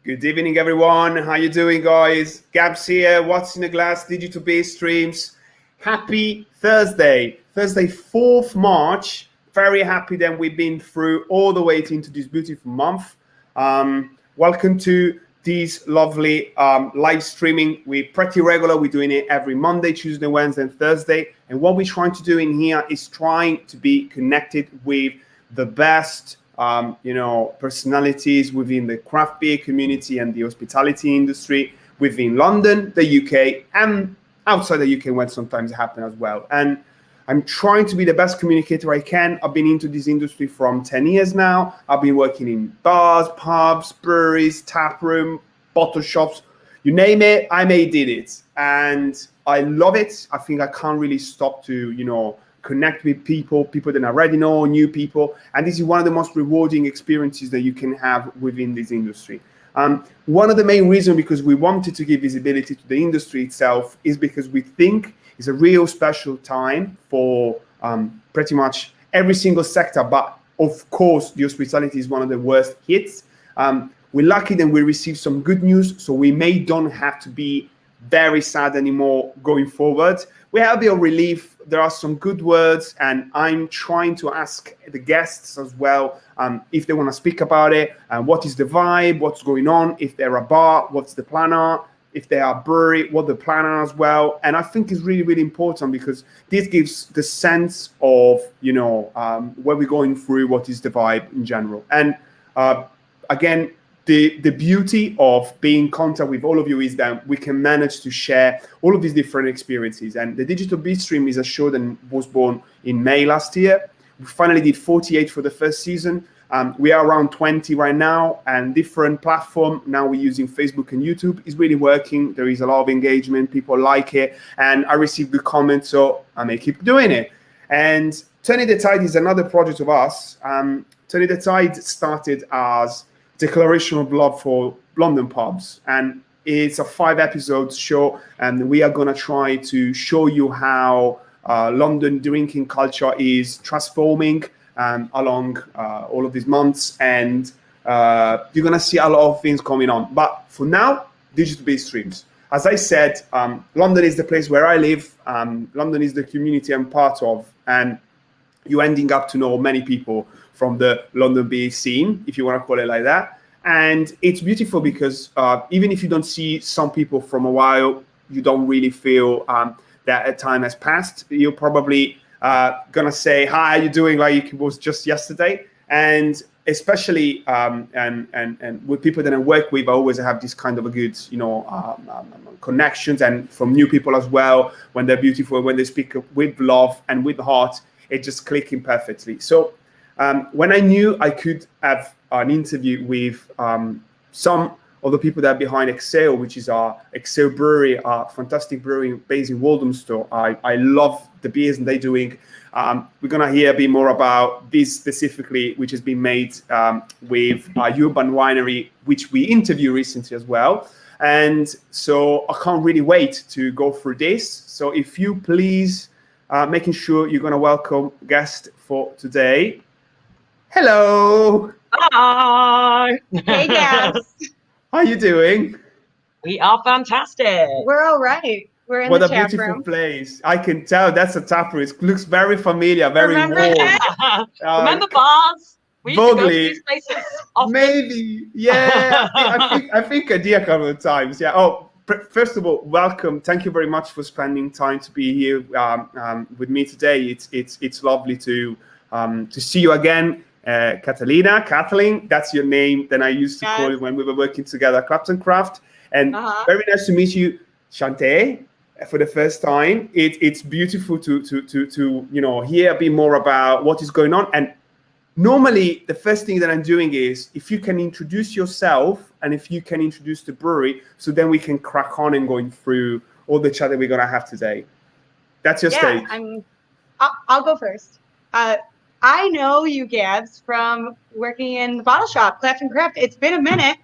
Good evening, everyone. How you doing, guys? Gabs here. What's in the glass? Digital Base Streams. Happy Thursday. Thursday, 4th March. Very happy that we've been through all the way into this beautiful month. Welcome to this lovely live streaming. We're pretty regular. We're doing it every Monday, Tuesday, Wednesday, and Thursday. And what we're trying to do in here is trying to be connected with the best personalities within the craft beer community and the hospitality industry within London, the UK, and outside the UK when sometimes it happens as well. And I'm trying to be the best communicator I can. I've been into this industry from 10 years now. I've been working in bars, pubs, breweries, tap room, bottle shops, you name it, I did it. And I love it. I think I can't really stop to, connect with people that I already know, new people. And this is one of the most rewarding experiences that you can have within this industry. One of the main reasons because we wanted to give visibility to the industry itself is because we think it's a real special time for pretty much every single sector. But of course, the hospitality is one of the worst hits. We're lucky that we received some good news, so we don't have to be very sad anymore going forward. We have a bit of relief. There are some good words, and I'm trying to ask the guests as well if they want to speak about it. What is the vibe? What's going on? If they're a bar, what's the plan are? If they are a brewery, what the plan are as well. And I think it's really, really important because this gives the sense of, where we're going through, what is the vibe in general. And again, the beauty of being in contact with all of you is that we can manage to share all of these different experiences. And the Digital Beat Stream is a show that was born in May last year. We finally did 48 for the first season. We are around 20 right now, and different platform. Now we're using Facebook and YouTube. It's really working. There is a lot of engagement. People like it. And I received good comments, so I may keep doing it. And Turning the Tide is another project of us. Turning the Tide started as Declaration of Love for London pubs, and it's a 5-episode show, and we are going to try to show you how London drinking culture is transforming along all of these months, and you're going to see a lot of things coming on. But for now, Digital Beat Streams. As I said, London is the place where I live. London is the community I'm part of, and you're ending up to know many people from the London beer scene, if you want to call it like that. And it's beautiful because even if you don't see some people from a while, you don't really feel that a time has passed. You're probably gonna say, hi, how you doing? Like it was just yesterday. And especially and with people that I work with, I always have this kind of a good, connections, and from new people as well, when they're beautiful, when they speak with love and with heart, it's just clicking perfectly. So when I knew I could have an interview with some of the people that are behind Exale, which is our Exale Brewery, a fantastic brewery based in Walthamstow. I love the beers that they're doing. We're going to hear a bit more about this specifically, which has been made with Urban Winery, which we interviewed recently as well. And so I can't really wait to go through this. So if you please, making sure you're going to welcome guest for today. Hello. Hi. Hey, Gabs. How you doing? We are fantastic. We're all right. We're in What the a tap beautiful room. place. I can tell that's a tap room. It looks very familiar, very Remember warm. that? Remember bars? We used to go to Vaguely. these places often. Maybe. Yeah. I think I did a couple of times. Yeah. Oh, first of all, welcome. Thank you very much for spending time to be here with me today. It's lovely to see you again. Kathleen, that's your name. Then I used to call it when we were working together at Clapton Craft. And very nice to meet you, Xanthe, for the first time. It's beautiful to hear a bit more about what is going on. And normally, the first thing that I'm doing is if you can introduce yourself and if you can introduce the brewery, so then we can crack on and going through all the chat that we're going to have today. That's your stage. I'll go first. I know you, Gabs, from working in the bottle shop, Clapton Craft. It's been a minute,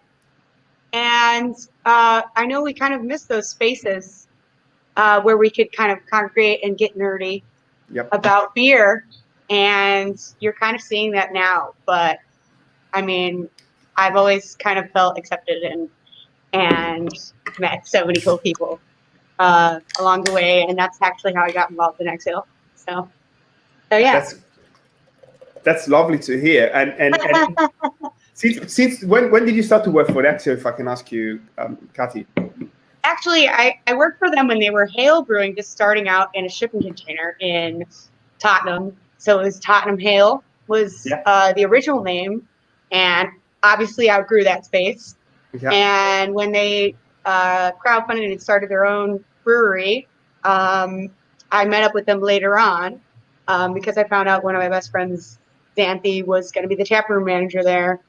and I know we kind of missed those spaces where we could kind of congregate and get nerdy about beer, and you're kind of seeing that now. But I mean, I've always kind of felt accepted and met so many cool people along the way, and that's actually how I got involved in Exale. So yeah. That's lovely to hear. And since when did you start to work for Exale, if I can ask you, Kathy? Actually, I worked for them when they were Hale Brewing, just starting out in a shipping container in Tottenham. So it was Tottenham Hale was the original name, and obviously outgrew that space. Yeah. And when they crowdfunded and started their own brewery, I met up with them later on because I found out one of my best friends, Xanthe, was going to be the taproom manager there,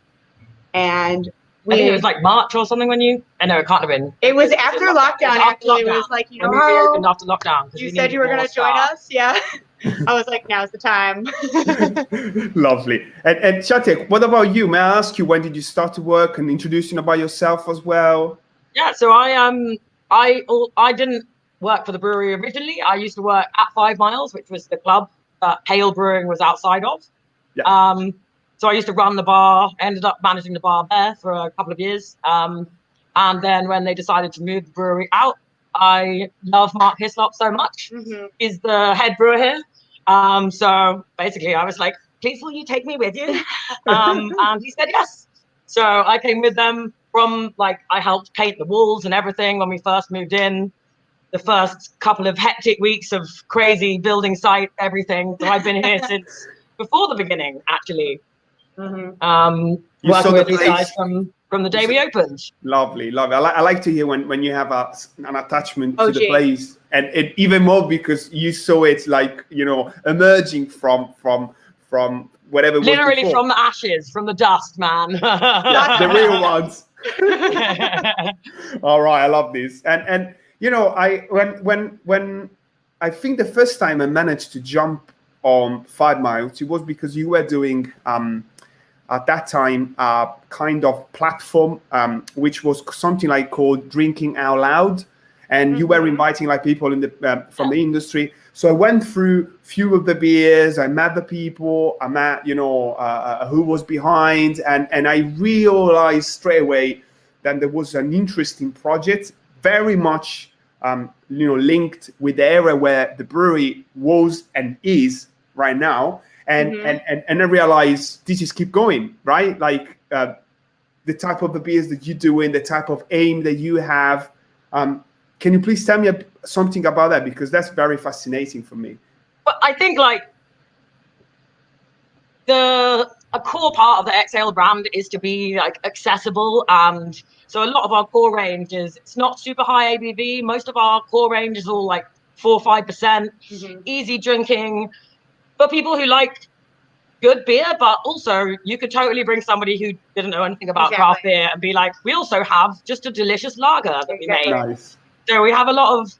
and I think it was like March or something when you. I know it can't have been. It was after lockdown. Actually, it was like, you know how after lockdown. You said you were going to join us. Yeah. I was like, now's the time. Lovely. And Xanthe, what about you? May I ask you, when did you start to work, and introducing about yourself as well? Yeah. So I didn't work for the brewery originally. I used to work at 5 Miles, which was the club that Hale Brewing was outside of. Yeah. So I used to run the bar, ended up managing the bar there for a couple of years. And then when they decided to move the brewery out, I love Mark Hislop so much. He's the head brewer here. So basically I was like, please will you take me with you? And he said yes. So I came with them from, like, I helped paint the walls and everything when we first moved in. The first couple of hectic weeks of crazy building site, everything. So I've been here since before the beginning, actually. Working with these guys from the day we opened. Lovely. I like to hear when you have an attachment to the place, and even more because you saw it, like, you know, emerging from whatever. Literally was from the ashes, from the dust, man. The real ones. All right, I love this, and you know, when I think the first time I managed to jump on 5 Miles, it was because you were doing at that time a kind of platform which was something like called Drinking Out Loud, and you were inviting like people in the from the industry. So I went through few of the beers, I met the people, I met, you know, who was behind, and I realized straight away that there was an interesting project, very much you know, linked with the area where the brewery was and is right now. And I realized this is keep going, right? Like the type of the beers that you're doing, the type of aim that you have. Can you please tell me something about that? Because that's very fascinating for me. But I think, like, a core part of the Exale brand is to be, like, accessible. And so a lot of our core range it's not super high ABV. Most of our core range is all like 4 or 5%, easy drinking. For people who like good beer, but also you could totally bring somebody who didn't know anything about craft beer and be like, we also have just a delicious lager that we made. Nice. So we have a lot of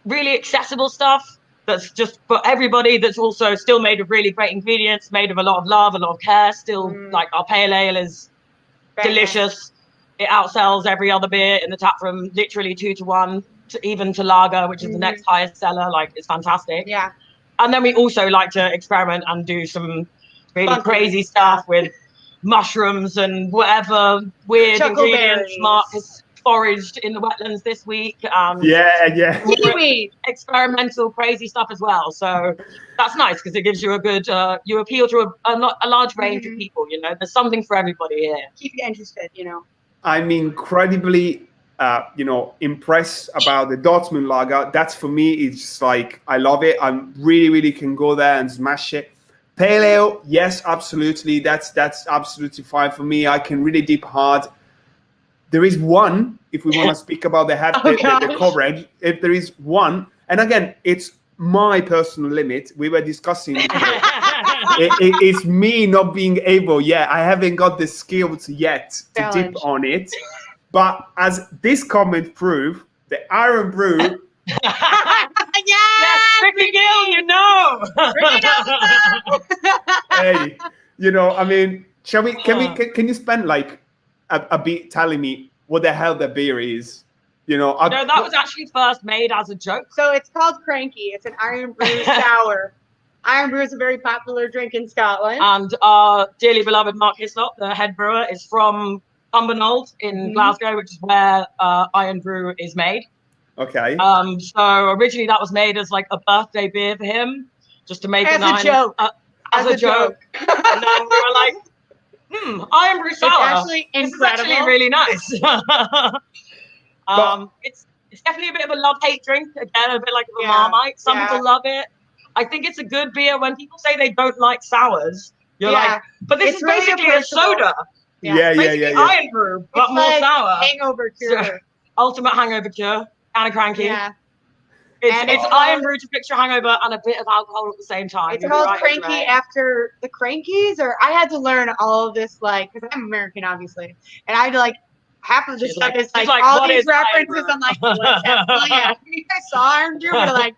really accessible stuff that's just for everybody, that's also still made of really great ingredients, made of a lot of love, a lot of care. Still, like, our pale ale is delicious. It outsells every other beer in the tap room, literally 2 to 1, even to lager, which is the next highest seller. Like, it's fantastic. Yeah. And then we also like to experiment and do some really crazy stuff with mushrooms and whatever weird ingredients Mark has foraged in the wetlands this week. Experimental crazy stuff as well. So that's nice because it gives you a good, you appeal to a large range of people, you know. There's something for everybody here. Keep you interested, you know. I'm incredibly you know, impressed about the Dortmund lager. That's, for me, it's just like, I love it. I'm really can go there and smash it. Pale ale, yes, absolutely. That's absolutely fine for me. I can really dip hard. There is one, if we want to speak about the coverage, if there is one, and again, it's my personal limit. We were discussing it's me not being able I haven't got the skills yet to dip on it. But as this comment proved, the Iron Brew. Yes, Ricky Gill, you know. Hey, you know, I mean, can you spend like a bit telling me what the hell the beer is? You know, no, that was actually first made as a joke. So it's called Cranky. It's an Iron Brew sour. Iron Brew is a very popular drink in Scotland. And our dearly beloved Mark Hislop, the head brewer, is from Cumbernauld in Glasgow, which is where Iron Brew is made. Okay. So originally that was made as like a birthday beer for him, just to make as a joke. As a joke. And then we were like, Iron Brew sour. It's actually incredible. It's actually really nice. It's definitely a bit of a love-hate drink. Again, a bit like a Marmite. Some people love it. I think it's a good beer. When people say they don't like sours, you're like, but this is really basically a soda. Yeah. Iron Brew, but it's more like sour. Hangover cure. So, ultimate hangover cure. Kind of cranky. Yeah. It's Iron Brew to fix your hangover and a bit of alcohol at the same time. It's called Cranky after the Crankies, or I had to learn all of this, like, because I'm American, obviously, and I had to like half of this stuff is like all these references. I'm like, what's happening? Yeah, you guys saw Iron Brew, but like,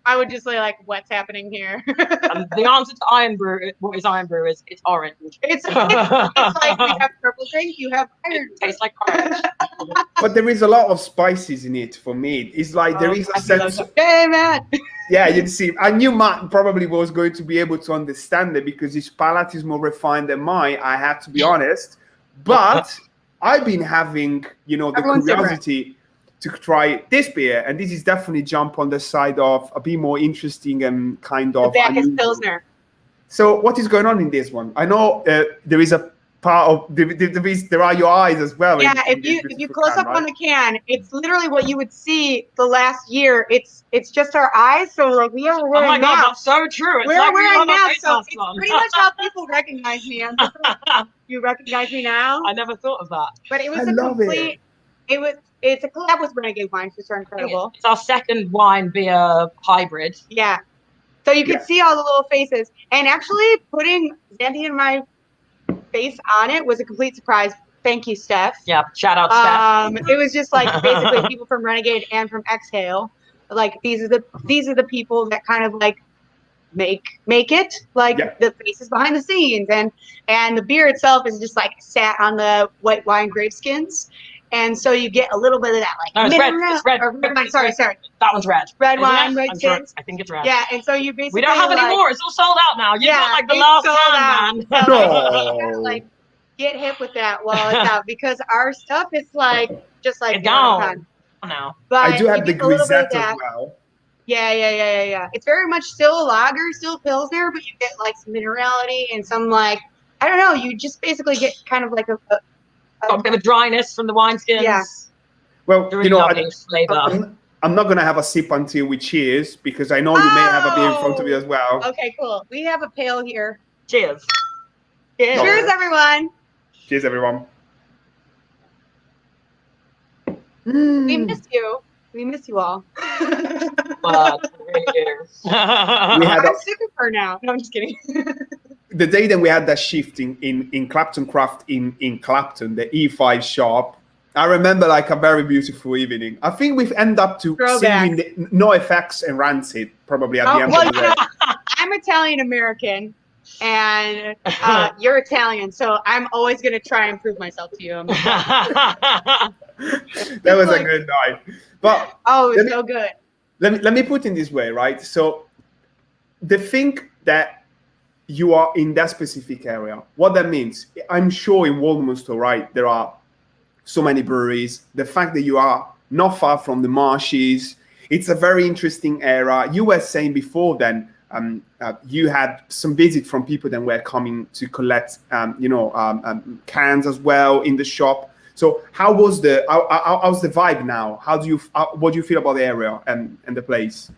I would just say like, what's happening here? And the answer to Iron Brew, what is Iron Brew? Is it's orange. It's like we have purple drink, you have Iron. It tastes like orange. But there is a lot of spices in it for me. It's like there is a sense. Hey, Matt. Yeah, you see, I knew Matt probably was going to be able to understand it because his palate is more refined than mine. I have to be honest, but I've been having, the curiosity to try this beer, and this is definitely jump on the side of a bit more interesting and kind of. The back is Pilsner. So what is going on in this one? I know there is a part of there are your eyes as well. Yeah, if you close up on the can, it's literally what you would see the last year. It's just our eyes. So like we are wearing. Oh my god, that's so true. We're wearing masks, so it's pretty much how people recognize me. You recognize me now? I never thought of that. But it was a complete. It's a collab with Renegade Wines, which are incredible. It's our second wine beer hybrid. Yeah. So you can see all the little faces. And actually putting Xanthe and my face on it was a complete surprise. Thank you, Steph. Yeah, shout out Steph. It was just like basically people from Renegade and from Exhale. Like these are the people that kind of like make it, like the faces behind the scenes. And the beer itself is just like sat on the white wine grape skins. And so you get a little bit of that, like it's red. Red wine. Sorry. That one's red. Red wine, red skins. I think it's red. Yeah, and so you basically we don't have any more. It's all sold out now. You've got like the last time, man. So you gotta like get hip with that while it's out because our stuff is like just like it's gone now. But I do have the grisette as well. Yeah. It's very much still a lager, still Pilsner, but you get like some minerality and some like I don't know. You just basically get kind of like a bit of dryness from the wineskins. Yeah. Well, really I'm not going to have a sip until we cheers because I know you may have a beer in front of you as well. Okay, cool. We have a pail here. Cheers. Cheers, everyone. Cheers, everyone. We miss you. We miss you all. But really do. I'm super now. No, I'm just kidding. The day that we had that shift in Clapton Craft in Clapton, the E5 shop, I remember like a very beautiful evening. I think we've ended up to singing the No Effects and Rancid probably at the end of the day. I'm Italian American and you're Italian, so I'm always going to try and prove myself to you. That was like, a good night. But it was so good. Let me put it in this way, right? So the thing that you are in that specific area, what that means, I'm sure in Walthamstow, right, there are so many breweries. The fact that you are not far from the marshes, it's a very interesting area. You were saying before then, you had some visit from people that were coming to collect, cans as well in the shop. So how's the vibe now? What do you feel about the area and the place?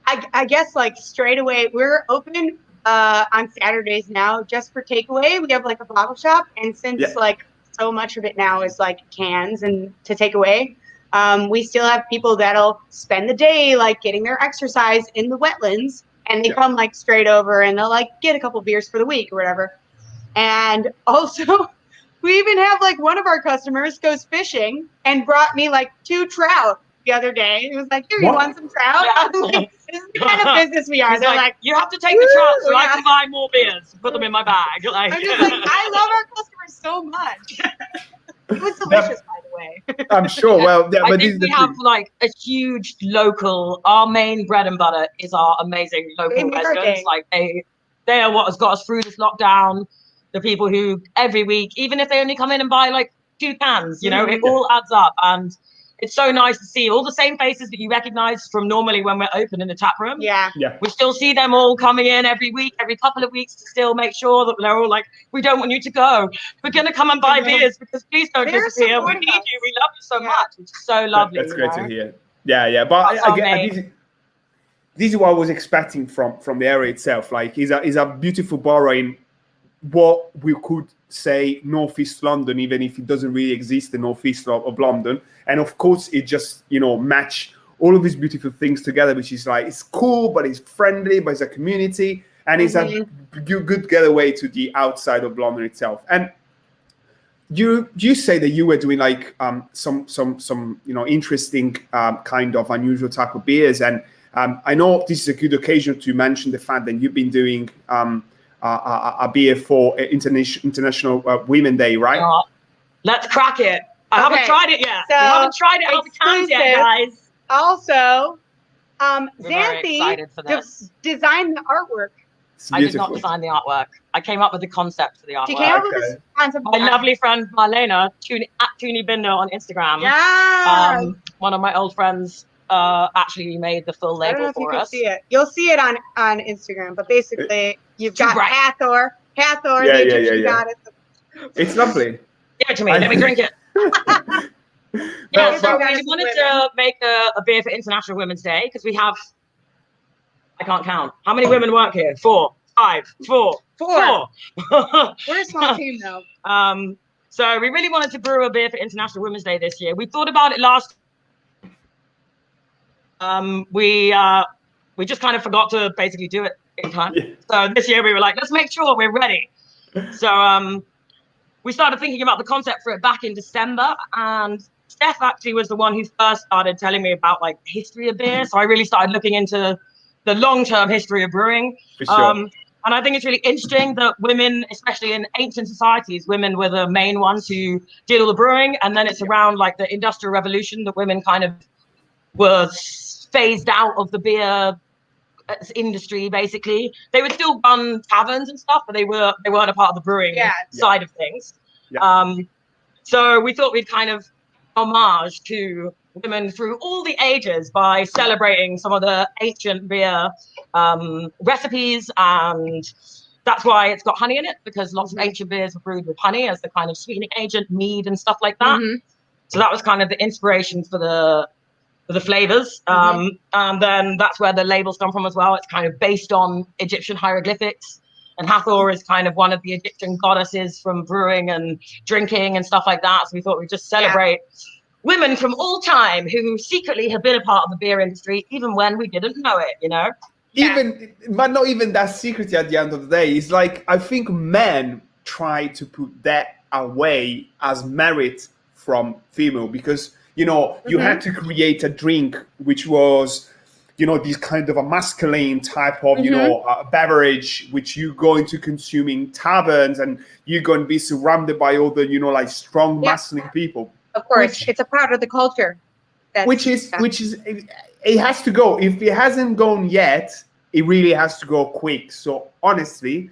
I guess like straight away, we're open on Saturdays now just for takeaway. We have like a bottle shop, and since like so much of it now is like cans and to take away, we still have people that'll spend the day like getting their exercise in the wetlands, and they come like straight over and they'll like get a couple beers for the week or whatever. And also we even have like one of our customers goes fishing and brought me like 2 trout the other day. It was like, here, you want some trout? Yeah. Like, this is the kind of business we are. They're like, you have to take the trout so I can buy more beers. Put them in my bag. Like, I'm just like, I love our customers so much. It was delicious, by the way. I'm sure. Well, I think we have like a huge local. Our main bread and butter is our amazing local residents. Like they are what has got us through this lockdown. The people who every week, even if they only come in and buy like 2 cans, you know, it all adds up. And it's so nice to see all the same faces that you recognize from normally when we're open in the tap room. Yeah. We still see them all coming in every week, every couple of weeks, to still make sure that they're all like, we don't want you to go. We're going to come and buy beers because please don't disappear. We need you. We love you so much. It's so lovely. That's great to hear. Yeah. But again, this is what I was expecting from the area itself. Like, is a beautiful borough in what we could say Northeast London, even if it doesn't really exist in Northeast of London. And of course, it just, you know, match all of these beautiful things together, which is like, it's cool, but it's friendly, but it's a community, and it's a good getaway to the outside of London itself. And you say that you were doing like some you know, interesting kind of unusual type of beers, and I know this is a good occasion to mention the fact that you've been doing a beer for International Women's Day, right? Let's crack it. I haven't tried it yet. So, we haven't tried it out the cans yet, guys. Also, Xanthe designed the artwork. I did not design the artwork. I came up with the concept for the artwork. You came up with this concept. My lovely friend Marlena, at Toonie Binder on Instagram. Yeah. One of my old friends actually made the full label for us. See it. You'll see it on Instagram, but basically you've got Hathor, the Egyptian goddess. It's lovely. Give it to me. Let me drink it. Yeah, so we wanted to make a beer for International Women's Day because we have, I can't count. How many women work here? 4, 5, 4. We're a small team though. So we really wanted to brew a beer for International Women's Day this year. We thought about it last. We just kind of forgot to basically do it in time. Yeah. So this year we were like, let's make sure we're ready. So we started thinking about the concept for it back in December, and Steph actually was the one who first started telling me about like the history of beer. So I really started looking into the long-term history of brewing. For sure. And I think it's really interesting that women, especially in ancient societies, women were the main ones who did all the brewing. And then it's around like the Industrial Revolution that women kind of were phased out of the beer industry. Basically, they would still run taverns and stuff, but they weren't a part of the brewing side of things. So we thought we'd kind of homage to women through all the ages by celebrating some of the ancient beer recipes, and that's why it's got honey in it, because lots of ancient beers were brewed with honey as the kind of sweetening agent, mead and stuff like that. So that was kind of the inspiration for the flavors. And then that's where the labels come from as well. It's kind of based on Egyptian hieroglyphics, and Hathor is kind of one of the Egyptian goddesses from brewing and drinking and stuff like that. So we thought we'd just celebrate women from all time who secretly have been a part of the beer industry, even when we didn't know it, you know? But not even that secret at the end of the day. It's like, I think men try to put that away as merit from female, because, you know, you had to create a drink which was, you know, this kind of a masculine type of, you know, beverage, which you go into consuming taverns, and you're going to be surrounded by all the, you know, like strong masculine people. Of course, it's a part of the culture. Which is, it has to go. If it hasn't gone yet, it really has to go quick. So honestly,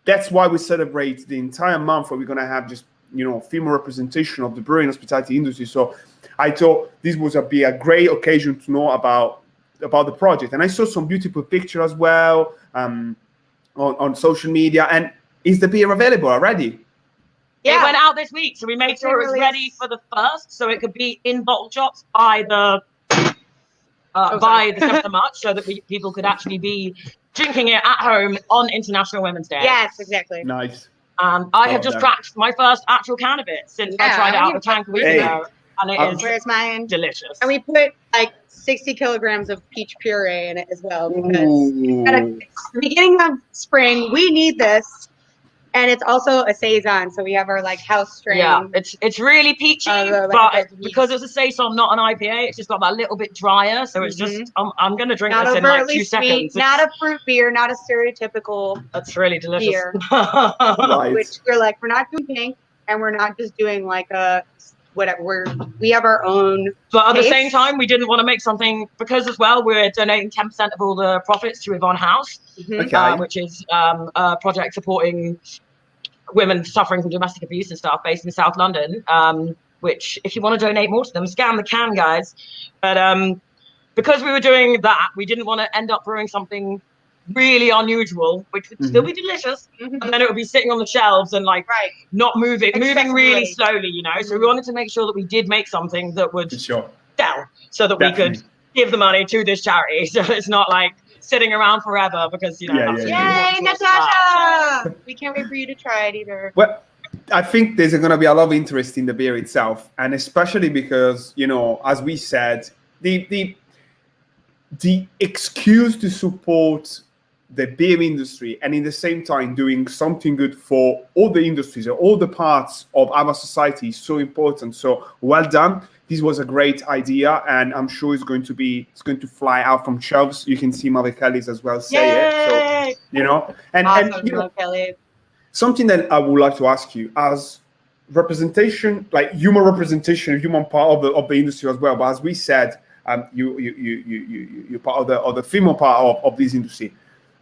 that's why we celebrate the entire month where we're going to have just, you know, female representation of the brewing hospitality industry. So I thought this would be a great occasion to know about the project. And I saw some beautiful pictures as well on social media. And is the beer available already? It went out this week, so we made sure it was ready for the 1st, so it could be in bottle shops by the 7th of March, so that people could actually be drinking it at home on International Women's Day. Yes, exactly. Nice. I have just cracked my first actual can of it since I tried it out the tank a week ago, and it is where's mine? Delicious. And we put like 60 kilograms of peach puree in it as well, because at the beginning of spring, we need this. And it's also a saison, so we have our like house strain. Yeah, it's really peachy, but because it's a saison, not an IPA, it's just got that little bit drier. So it's just I'm gonna drink this in like 2 seconds. Not a fruit beer, not a stereotypical. That's really delicious. Beer, which we're like, we're not doing pink, and we're not just doing like a whatever. We have our own. But at the same time, we didn't want to make something, because as well we're donating 10% of all the profits to Yvonne House, which is a project supporting women suffering from domestic abuse and stuff based in South London, which if you want to donate more to them, scan the can, guys. But because we were doing that, we didn't want to end up brewing something really unusual, which would still be delicious, and then it would be sitting on the shelves and like not moving really slowly, you know. So we wanted to make sure that we did make something that would sell, so that we could give the money to this charity. So it's not like sitting around forever, because you know. Yay, Natasha! We can't wait for you to try it either. Well, I think there's going to be a lot of interest in the beer itself, and especially because, you know, as we said, the excuse to support the beer industry and in the same time doing something good for all the industries or all the parts of our society is so important. So well done. This was a great idea, and I'm sure it's going to fly out from shelves. You can see Mother Kelly's as well say it. So, you know, and you know, Kelly. Something that I would like to ask you, as representation, like human representation, human part of the industry as well. But as we said, you're part of the female part of this industry.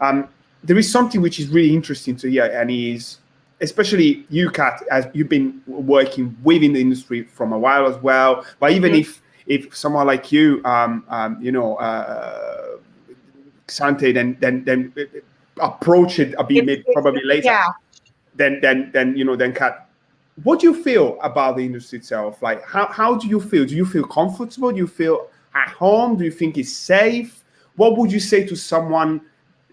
There is something which is really interesting to hear, and is especially you, Kat, as you've been working within the industry from a while as well. But even if someone like you, you know, Xanthe, then approach it a bit maybe probably later. Then you know, then Kat, what do you feel about the industry itself? Like, how do you feel? Do you feel comfortable? Do you feel at home? Do you think it's safe? What would you say to someone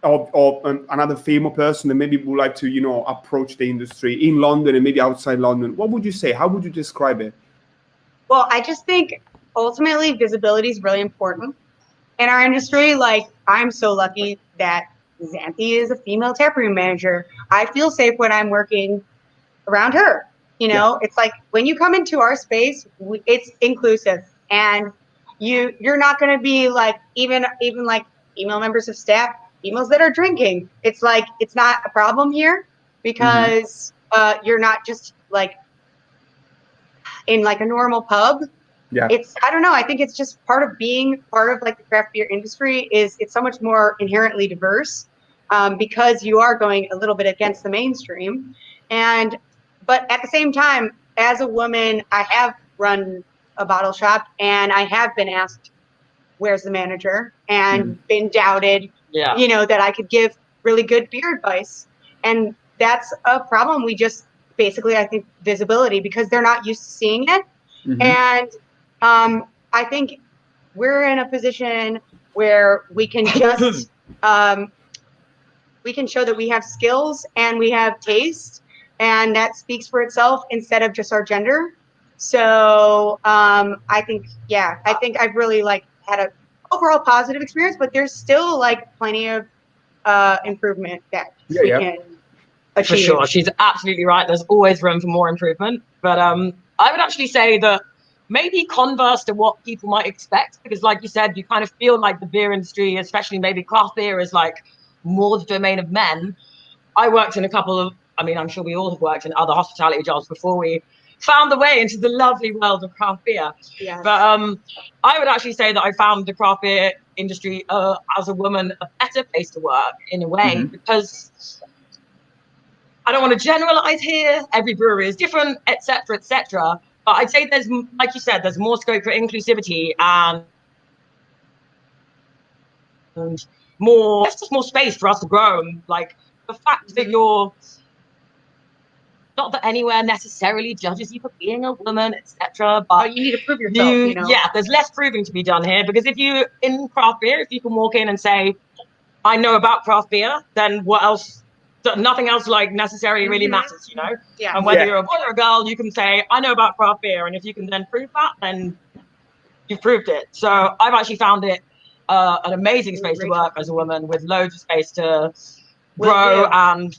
or another female person that maybe would like to, you know, approach the industry in London and maybe outside London? What would you say? How would you describe it? Well, I just think ultimately visibility is really important in our industry. Like, I'm so lucky that Xanthe is a female taproom manager. I feel safe when I'm working around her. You know, it's like when you come into our space, it's inclusive, and you're not going to be like even like female members of staff, females that are drinking. It's like, it's not a problem here, because you're not just like in like a normal pub. It's, I don't know, I think it's just part of being part of like the craft beer industry is it's so much more inherently diverse, because you are going a little bit against the mainstream. But at the same time, as a woman, I have run a bottle shop, and I have been asked, where's the manager, and been doubted, you know, that I could give really good beer advice. And that's a problem. We just basically, I think, visibility, because they're not used to seeing it. And I think we're in a position where we can just, we can show that we have skills and we have taste, and that speaks for itself instead of just our gender. So I think, I think I've really like had a overall positive experience, but there's still like plenty of improvement that we can achieve. For sure, she's absolutely right. There's always room for more improvement. But I would actually say that maybe converse to what people might expect, because like you said, you kind of feel like the beer industry, especially maybe craft beer, is like more the domain of men. I worked in a couple of, I mean, I'm sure we all have worked in other hospitality jobs before we found the way into the lovely world of craft beer. But I would actually say that I found the craft beer industry as a woman a better place to work in a way, because I don't want to generalize here. Every brewery is different, etc., etc. But I'd say there's, like you said, there's more scope for inclusivity and more, just more space for us to grow. And like the fact that you're, not that anywhere necessarily judges you for being a woman, etc. But you need to prove yourself, you know? Yeah, there's less proving to be done here, because if you, in craft beer, if you can walk in and say, I know about craft beer, then what else? Nothing else like necessarily really matters, you know? And whether you're a boy or a girl, you can say, I know about craft beer. And if you can then prove that, then you've proved it. So I've actually found it an amazing space to work as a woman, with loads of space to grow. And,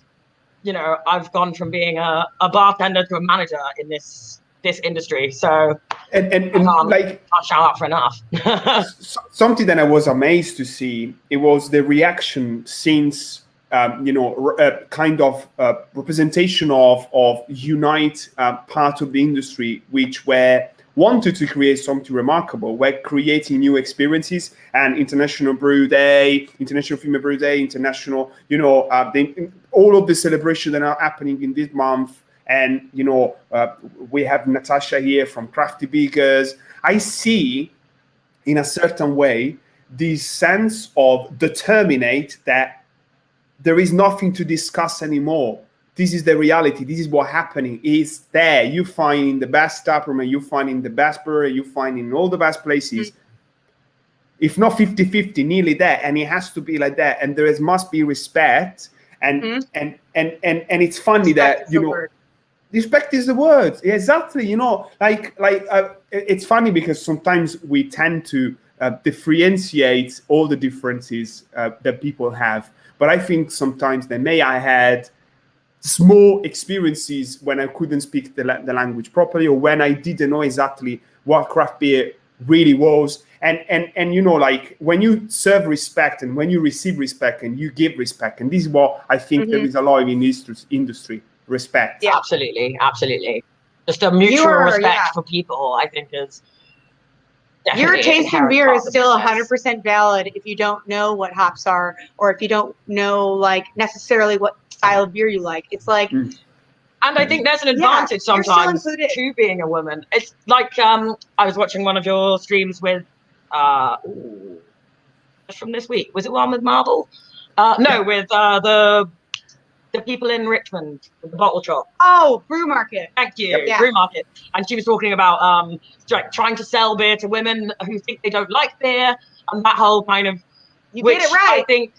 you know, I've gone from being a bartender to a manager in this industry. So and like, can't shout out for enough. Something that I was amazed to see, it was the reaction since you know, kind of representation of unite part of the industry, which were wanted to create something remarkable. We're creating new experiences, and International Brew Day, International Female Brew Day, International, all of the celebrations that are happening in this month. And, we have Natasha here from Crafty Beakers. I see, in a certain way, this sense of determinate that there is nothing to discuss anymore. This is the reality. This is what's happening. It's there. You find in the best taproom, and you find in the best brewery, you find in all the best places. If not 50-50, nearly there. And it has to be like that. And there must be respect. And it's funny Respect that, respect is the word. Exactly. It's funny because sometimes we tend to differentiate all the differences that people have. But I think sometimes I had small experiences when I couldn't speak the language properly, or when I didn't know exactly what craft beer really was. And when you serve respect, and when you receive respect, and you give respect, and this is what I think there is a lot in this industry, respect. Yeah, absolutely. Just a mutual respect for people, I think, is your taste in beer is still 100% valid if you don't know what hops are, or if you don't know necessarily what style of beer you like. It's like, and I think there's an advantage sometimes to being a woman. It's like I was watching one of your streams with from this week. Was it one with Marble? No, with the people in Richmond, the bottle shop. Oh, Brew Market. Thank you. Yeah. Brew Market. And she was talking about trying to sell beer to women who think they don't like beer, and that whole kind of. You get it right. I think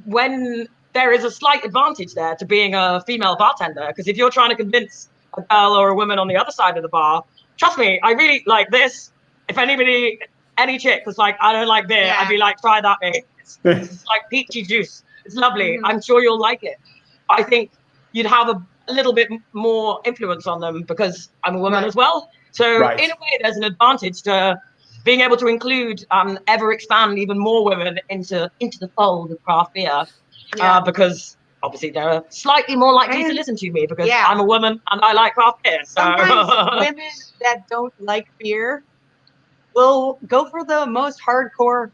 when there is a slight advantage there to being a female bartender, because if you're trying to convince a girl or a woman on the other side of the bar, trust me, I really like this. If any chick was like, I don't like beer, I'd be like, try that, mate. It's like peachy juice. It's lovely. I'm sure you'll like it. I think you'd have a little bit more influence on them because I'm a woman as well. So in a way, there's an advantage to being able to include, ever expand even more women into the fold of craft beer, because obviously they're slightly more likely to listen to me because I'm a woman and I like craft beer. So. Sometimes women that don't like beer will go for the most hardcore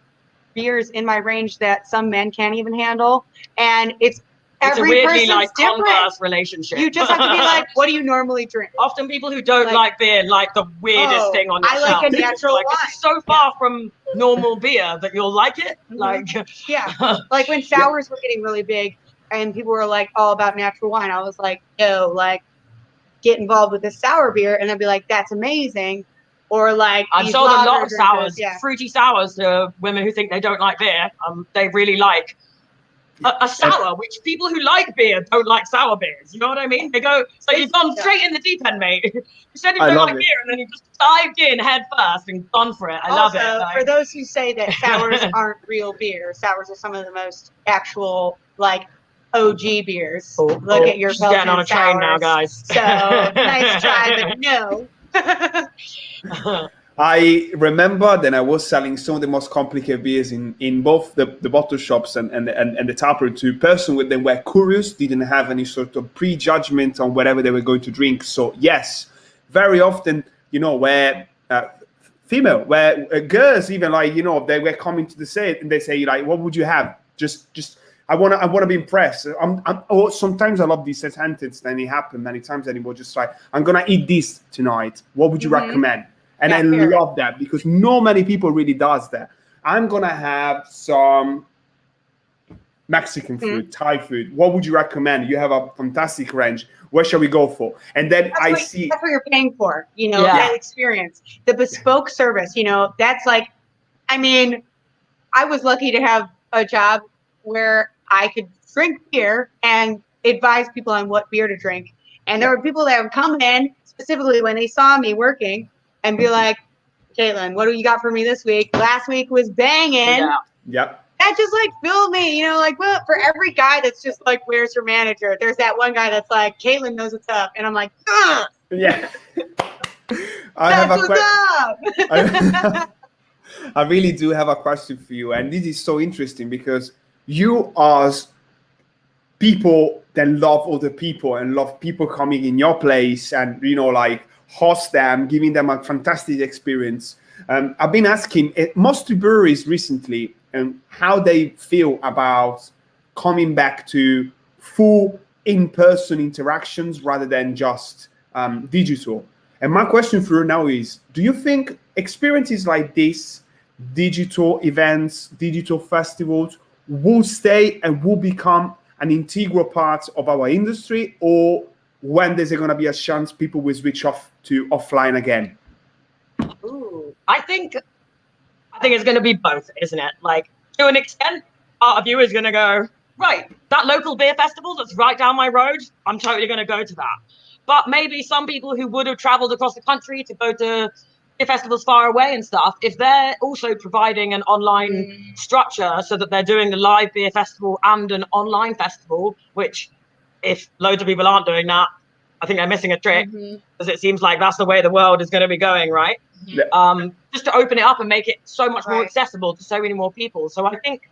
beers in my range that some men can't even handle, and it's a weirdly converse relationship. You just have to be like, what do you normally drink? Often people who don't like beer like the weirdest thing on your I like a natural wine. It's so far from normal beer that you'll like it. Like like when sours were getting really big and people were like all about natural wine, I was like, yo, like get involved with this sour beer, and they'd be like, that's amazing. Or like I've sold a lot of sours, fruity sours to women who think they don't like beer. They really like a sour, which people who like beer don't like sour beers. You know what I mean? They go, so you've gone straight in the deep end, mate. You said you don't like beer, and then you just dived in head first and gone for it. I love it. Like, for those who say that sours aren't real beer, sours are some of the most actual OG beers. Look at your just getting on a train now, guys. So nice try, but no. I remember that I was selling some of the most complicated beers in both the bottle shops and the taproom to persons that were curious, didn't have any sort of prejudgment on whatever they were going to drink. So yes, very often, where female, where girls even they were coming to the set and they say like, what would you have? Just I want to be impressed. Or sometimes I love these sentences, and it happened many times, and it was just like, I'm gonna eat this tonight. What would you recommend? And I love that because not many people really does that. I'm gonna have some Mexican food, Thai food. What would you recommend? You have a fantastic range. Where shall we go for? And then that's what you're paying for. That experience, the bespoke service. That's like, I was lucky to have a job where I could drink beer and advise people on what beer to drink. And there were people that would come in specifically when they saw me working and be like, Caitlyn, what do you got for me this week? Last week was banging. Yep. That just filled me, well, for every guy that's just like, where's your manager? There's that one guy that's like, Caitlyn knows what's up. And I'm like, ugh. Yeah. That's what's up. I really do have a question for you. And this is so interesting because you are people that love other people and love people coming in your place and, host them, giving them a fantastic experience. I've been asking most breweries recently how they feel about coming back to full in-person interactions rather than just digital. And my question for you now is, do you think experiences like this, digital events, digital festivals, will stay and will become an integral part of our industry, or when there's going to be a chance people will switch off to offline again? Ooh, I think it's going to be both, isn't it? Like, to an extent, part of you is going to go, right, that local beer festival that's right down my road, I'm totally going to go to that. But maybe some people who would have traveled across the country to go to beer festivals far away and stuff, if they're also providing an online structure so that they're doing the live beer festival and an online festival, which if loads of people aren't doing that, I think they're missing a trick, because it seems like that's the way the world is going to be going, right? Just to open it up and make it so much more accessible to so many more people. So I think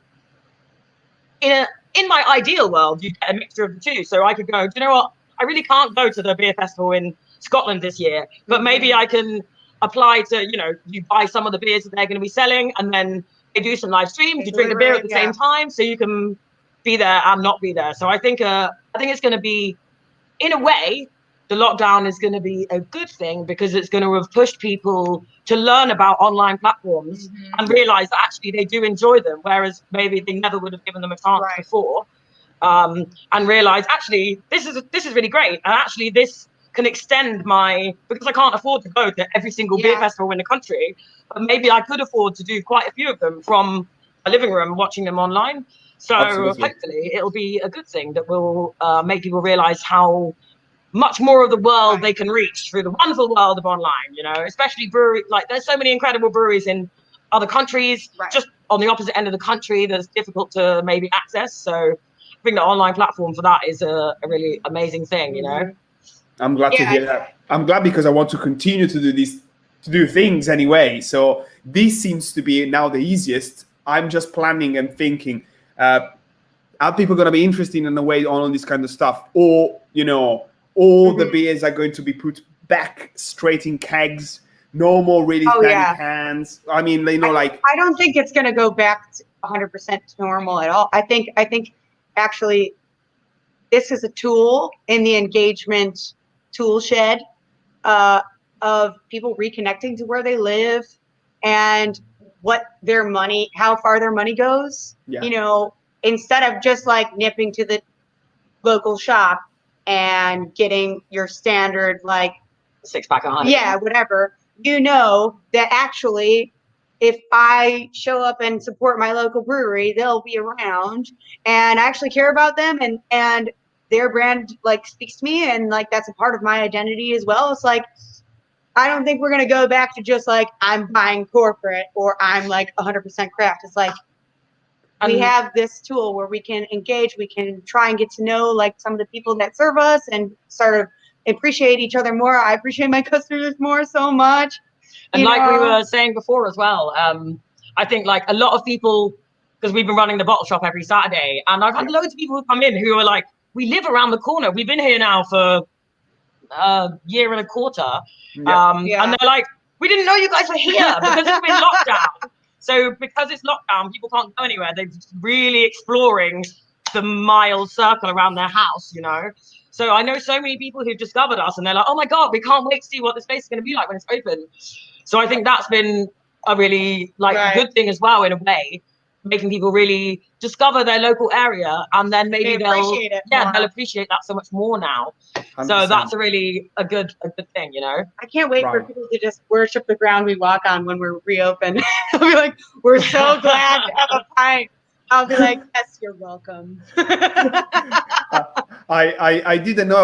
in my ideal world, you get a mixture of the two. So I could go, do you know what? I really can't go to the beer festival in Scotland this year, but maybe I can apply to, you buy some of the beers that they're going to be selling, and then they do some live streams, you drink the beer at the same time, so you can be there and not be there. So I think it's going to be, in a way, the lockdown is going to be a good thing, because it's going to have pushed people to learn about online platforms and realize that actually they do enjoy them, whereas maybe they never would have given them a chance before. And realize actually this is really great, and actually this can extend because I can't afford to go to every single beer festival in the country, but maybe I could afford to do quite a few of them from a living room watching them online. So hopefully it'll be a good thing that will make people realize how much more of the world they can reach through the wonderful world of online, especially brewery. Like, there's so many incredible breweries in other countries, just on the opposite end of the country, that's difficult to maybe access. So I think the online platform for that is a really amazing thing, I'm glad to hear that. I'm glad, because I want to continue to do things anyway. So this seems to be now the easiest. I'm just planning and thinking, are people going to be interested in the way on all this kind of stuff? Or, all the beers are going to be put back straight in kegs, no more really tiny cans. I mean, I don't think it's going to go back to 100% normal at all. I think actually this is a tool in the engagement tool shed of people reconnecting to where they live and how far their money goes. Instead of just like nipping to the local shop and getting your standard, like, 6-pack of honey. Yeah, whatever. That actually, if I show up and support my local brewery, they'll be around, and I actually care about them, and their brand like speaks to me, and like that's a part of my identity as well. It's like, I don't think we're gonna go back to just like I'm buying corporate or I'm like 100% craft. It's like, we have this tool where we can engage, we can try and get to know like some of the people that serve us and sort of appreciate each other more. I appreciate my customers more so much. And like we were saying before as well, I think like a lot of people, because we've been running the bottle shop every Saturday, and I've had loads of people who come in who are like, we live around the corner. We've been here now for a year and a quarter. And they're like, we didn't know you guys were here because it's been lockdown. So because it's lockdown, people can't go anywhere. They're really exploring the mile circle around their house, So I know so many people who've discovered us, and they're like, oh my God, we can't wait to see what this place is going to be like when it's open. So I think that's been a really good thing as well, in a way, making people really discover their local area, and then maybe they'll appreciate that so much more now. 100%. So that's a good thing, I can't wait for people to just worship the ground we walk on when we're reopened. I'll be like, we're so glad to have a pint. I'll be like, yes, you're welcome. I didn't know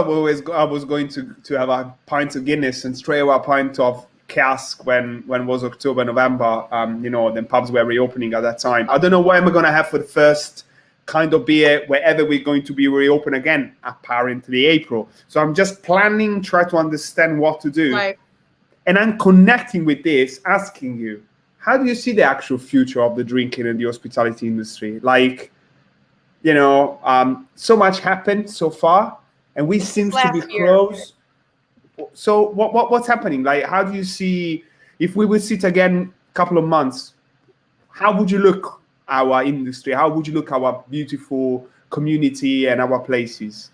I was going to have a pint of Guinness and straight away a pint of cask when was October, November. Then pubs were reopening at that time. I don't know what I'm going to have for the first kind of beer wherever we're going to be reopen again, apparently April. So I'm just planning, try to understand what to do. Right. And I'm connecting with this, asking you, how do you see the actual future of the drinking and the hospitality industry? Like, so much happened so far, and we seem to be close. So what's happening? Like, how do you see, if we would sit again a couple of months, how would you look our industry? How would you look our beautiful community and our places?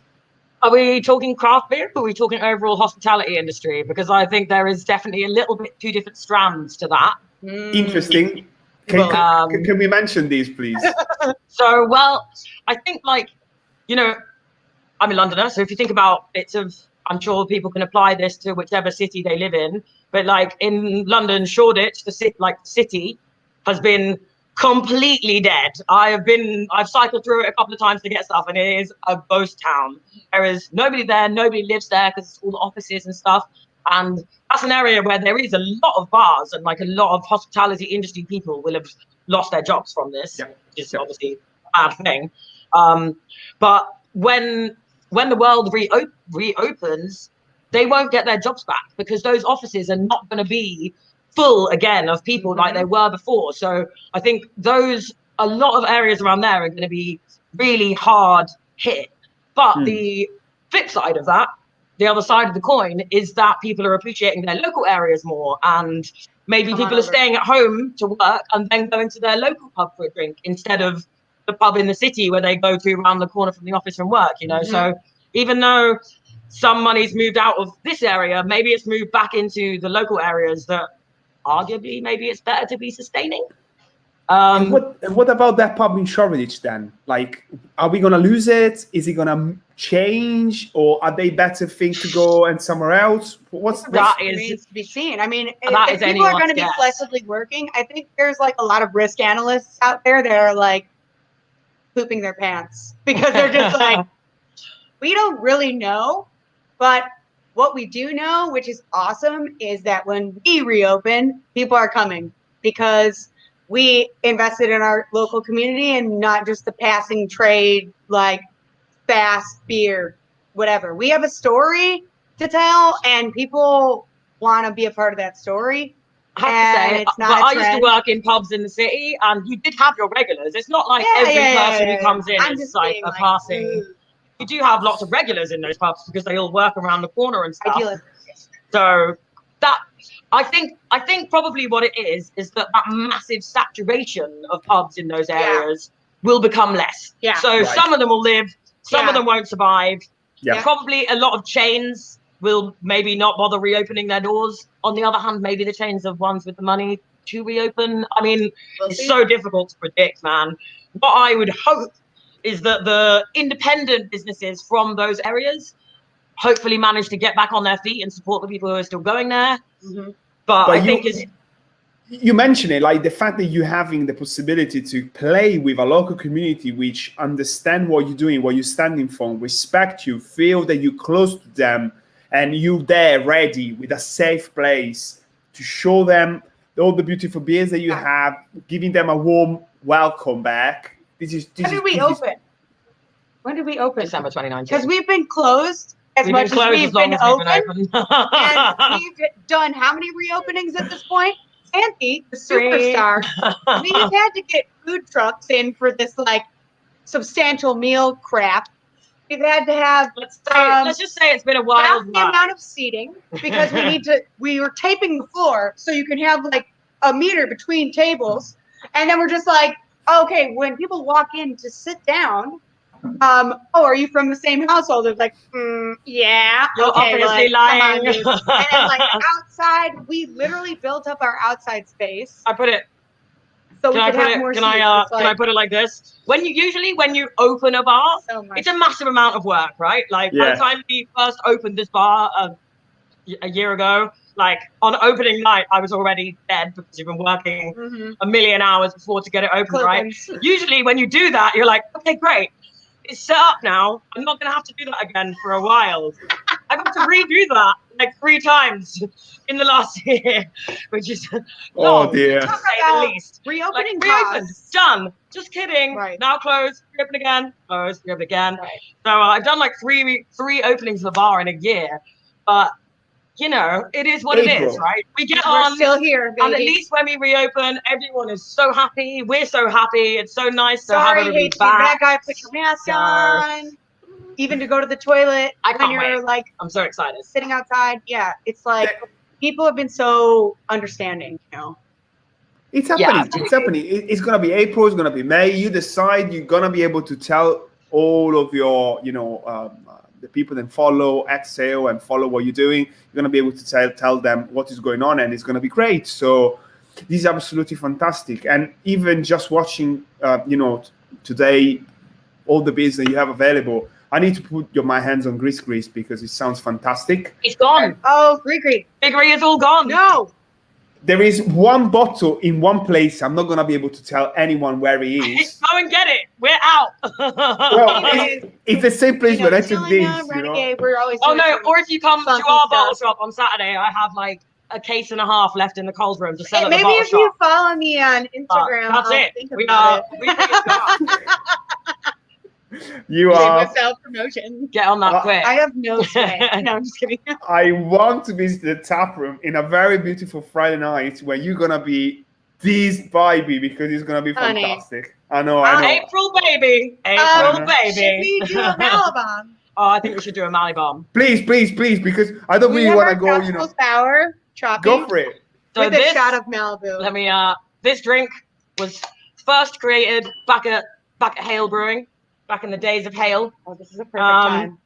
Are we talking craft beer or are we talking overall hospitality industry? Because I think there is definitely a little bit two different strands to that. Interesting. Can we mention these, please? So, well, I think, like, you know, I'm a Londoner, so if you think about bits of, I'm sure people can apply this to whichever city they live in, but like in London, Shoreditch, the city has been completely dead. I've cycled through it a couple of times to get stuff, and it is a ghost town. There is nobody there, nobody lives there because it's all the offices and stuff. And that's an area where there is a lot of bars and like a lot of hospitality industry people will have lost their jobs from this, which is obviously a bad thing. But when the world reopens, they won't get their jobs back because those offices are not going to be full again of people like they were before. So I think a lot of areas around there are going to be really hard hit. But the flip side of that, the other side of the coin, is that people are appreciating their local areas more, and maybe people are staying at home to work and then going to their local pub for a drink instead of the pub in the city where they go to around the corner from the office from work, you know. So even though some money's moved out of this area, maybe it's moved back into the local areas that arguably maybe it's better to be sustaining. And what about that pub in Shoreditch then? Like, are we gonna lose it? Is it gonna change, or are they better things to go and somewhere else? That remains to be seen. I mean, if people are going to be flexibly working, I think there's like a lot of risk analysts out there that are like pooping their pants because they're just like, we don't really know, but what we do know, which is awesome, is that when we reopen, people are coming because we invested in our local community and not just the passing trade, like fast beer, whatever. We have a story to tell, and people want to be a part of that story. I have to say, but I used to work in pubs in the city, and you did have your regulars. It's not like every person who comes in is like a passing. You do have lots of regulars in those pubs because they all work around the corner and stuff. So that I think probably what it is that massive saturation of pubs in those areas will become less. So some of them will live, some of them won't survive. Probably a lot of chains will maybe not bother reopening their doors. On the other hand, maybe the chains of ones with the money to reopen. I mean, it's so difficult to predict, man. What I would hope is that the independent businesses from those areas hopefully manage to get back on their feet and support the people who are still going there. But I think you mentioned it, like the fact that you're having the possibility to play with a local community which understand what you're doing, what you're standing for, respect you, feel that you're close to them, and you're there ready with a safe place to show them all the beautiful beers that you have, giving them a warm welcome back. When did we open? December 2019. Because we've been closed as much as we've been open. And we've done how many reopenings at this point? Xanthe, the superstar, we've had to get food trucks in for this like substantial meal crap. We've had to have let's just say it's been a wild the amount of seating because we were taping the floor so you can have like a meter between tables, and then we're just like, okay, when people walk in to sit down, are you from the same household? It's like, yeah. You're obviously lying. And then like outside, we literally built up our outside space. I put it. So we could have more seats. Can I put it like this? When you open a bar, it's a massive amount of work, right? Like by the time we first opened this bar a year ago, like on opening night, I was already dead because you've been working a million hours before to get it open, right? Usually when you do that, you're like, okay, great. It's set up now. I'm not going to have to do that again for a while. I've had to redo that like 3 times in the last year, which is oh dear. At least reopening reopened, done. Just kidding. Right. Now closed, reopen again, closed, reopen again. Right. So I've done like three openings of the bar in a year, but you know, it is what it is, right? We get on. We're still here, baby. And at least when we reopen, everyone is so happy. We're so happy. It's so nice to have everybody back. That guy put your mask on. even to go to the toilet I when can't you're wait. like I'm so excited. sitting outside. Yeah, it's like people have been so understanding, you know. It's Yeah, happening. absolutely. It's happening. It's gonna be April. It's gonna be May. You decide. You're gonna be able to tell all of your, the people that follow Exale and follow what you're doing. You're gonna be able to tell them what is going on, and it's gonna be great. So this is absolutely fantastic. And even just watching, today, all the beers that you have available. I need to put my hands on Grease because it sounds fantastic. It's gone. Oh, Gree. Biggery is all gone. No. There is one bottle in one place. I'm not going to be able to tell anyone where it is. Go and get it. We're out. Well, it's the same place where I took this. Renegade, we're always Oh doing no! some Or if you come to our funky bottle stuff. shop on Saturday, I have like a case and a half left in the cold room to sell at the Maybe bottle if shop. you follow me on Instagram, That's I'll it. think We about are. We think it's gone. You Give are. myself promotion. Get on that quick. I have no sway. No, I'm just kidding. I want to visit the tap room in a very beautiful Friday night where you're going to be this vibey because it's going to be Honey. fantastic. I know. April baby. April baby. Should we do a Malibon? Oh, I think we should do a Malibon. Please, because I don't really want to go, Sour, go for it. So with a shot of Malibu. Let me. This drink was first created back at Hale Brewing, back in the days of Hale. Oh, this is a perfect time.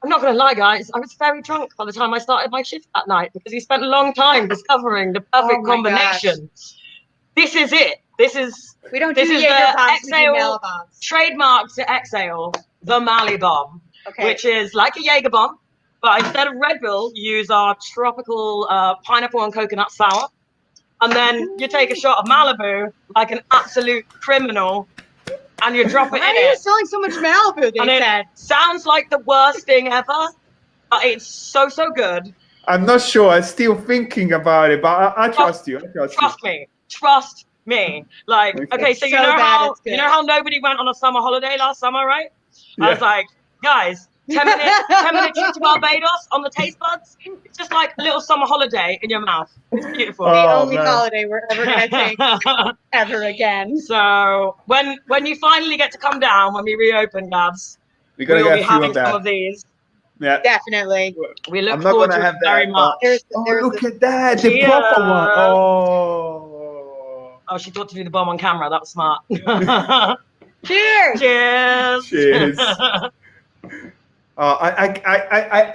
I'm not going to lie, guys. I was very drunk by the time I started my shift that night because he spent a long time discovering the perfect combination. This is it. We don't this do is Jaeger the bombs, we do Exale Malibons. trademark to Exale, the Malibon, which is like a Jaeger bomb, but instead of Red Bull, you use our tropical pineapple and coconut sour, and then you take a shot of Malibu like an absolute criminal, and you drop it Why in are you it. selling so much Malibu? They And said. it sounds like the worst thing ever, but it's so good. I'm not sure. I'm still thinking about it, but I trust you. Trust me. Like, okay, so you know how nobody went on a summer holiday last summer, right? Yeah. I was like, guys, 10 minute trip to Barbados on the taste buds. It's just like a little summer holiday in your mouth. It's beautiful. The only holiday we're ever gonna take ever again. So when you finally get to come down, when we reopen, Gabs, we'll be having some of these. Yeah, definitely. We look forward to it very much. Look at that, the proper one. Oh, she thought to do the bomb on camera. That was smart. Cheers! Cheers!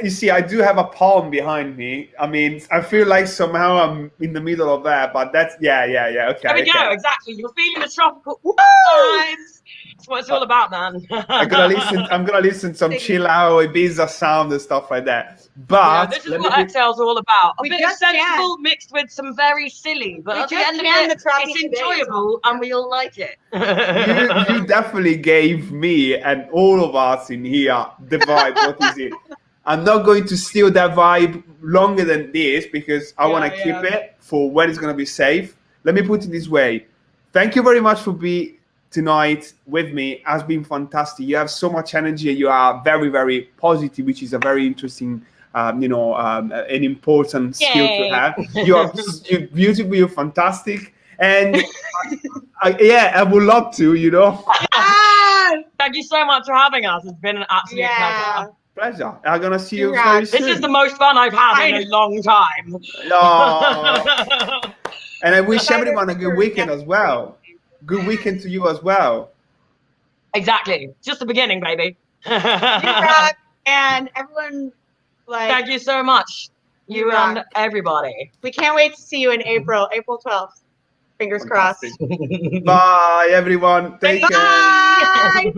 You see, I do have a palm behind me. I mean, I feel like somehow I'm in the middle of that, but that's yeah. Okay. There we go. Exactly. You're feeling the tropical vibes. That's what it's all about, man. I'm gonna listen to some chill out Ibiza sound and stuff like that. But this is what Exale's all about. A we bit of sensible mixed with some very silly, but at the end of it, it's enjoyable and we all like it. you definitely gave me and all of us in here the vibe. What is it? I'm not going to steal that vibe longer than this because I want to keep it for when it's going to be safe. Let me put it this way. Thank you very much for being tonight with me. It has been fantastic. You have so much energy and you are very, very positive, which is a very interesting, an important skill to have. You're beautiful, you're fantastic. And I would love to, Thank you so much for having us. It's been an absolute pleasure. I'm going to see you very soon. This is the most fun I've had in a long time. And I wish everyone a good weekend as well. Good weekend to you as well. Exactly. Just the beginning, baby. And everyone, thank you so much. You and everybody. We can't wait to see you in April 12th. Fingers crossed. Bye, everyone. Take care. Bye.